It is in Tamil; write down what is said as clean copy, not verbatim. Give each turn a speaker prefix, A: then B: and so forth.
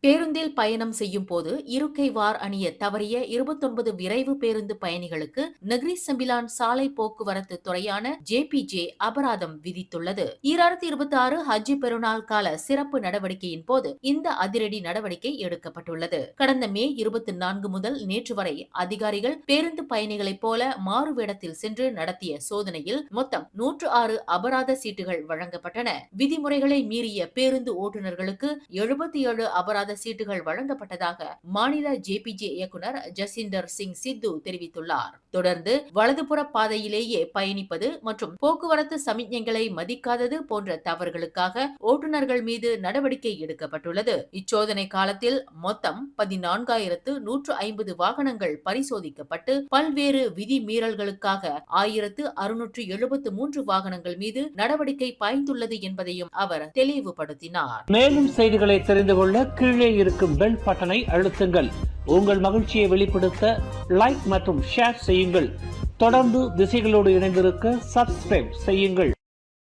A: பேருந்தில் பயணம் செய்யும் போது இருக்கை வார் அணிய தவறிய 29 விரைவு பேருந்து பயணிகளுக்கு நக்ரி சம்பிலான் சாலை போக்குவரத்து துறையான ஜேபிஜே அபராதம் விதித்துள்ளது. 2026 ஹஜ் பெருநாள் கால சிறப்பு நடவடிக்கையின் போது இந்த அதிரடி நடவடிக்கை எடுக்கப்பட்டுள்ளது. கடந்த மே 24 முதல் நேற்று வரை அதிகாரிகள் பேருந்து பயணிகளைப் போல மாறுவேடத்தில் சென்று நடத்திய சோதனையில் மொத்தம் 106 அபராத சீட்டுகள் வழங்கப்பட்டன. விதிமுறைகளை மீறிய பேருந்து ஓட்டுநர்களுக்கு 77 அபராத சீட்டுகள் வழங்கப்பட்டதாக மாநில ஜேபிஜே இயக்குநர் ஜசிந்தர் சிங் சித்து தெரிவித்துள்ளார். தொடர்ந்து வலதுபுற பாதையிலேயே பயணிப்பது மற்றும் போக்குவரத்து சமிக்ஞைகளை மதிக்காதது போன்ற தவறுகளுக்காக ஓட்டுநர்கள் மீது நடவடிக்கை எடுக்கப்பட்டுள்ளது. இச்சோதனை காலத்தில் மொத்தம் 14,150 வாகனங்கள் பரிசோதிக்கப்பட்டு பல்வேறு விதிமீறல்களுக்காக 1,673 வாகனங்கள் மீது நடவடிக்கை பாய்ந்துள்ளது என்பதையும் அவர் தெளிவுபடுத்தினார்.
B: மேலும் செய்திகளை தெரிந்து கொள்ள கீழே இருக்கும் பெல் பட்டனை அழுத்துங்கள். உங்கள் மகிழ்ச்சியை வெளிப்படுத்த லைக் மற்றும் ஷேர் செய்யுங்கள். தொடர்ந்து திசைகளோடு இணைந்திருக்க சப்ஸ்கிரைப் செய்யுங்கள்.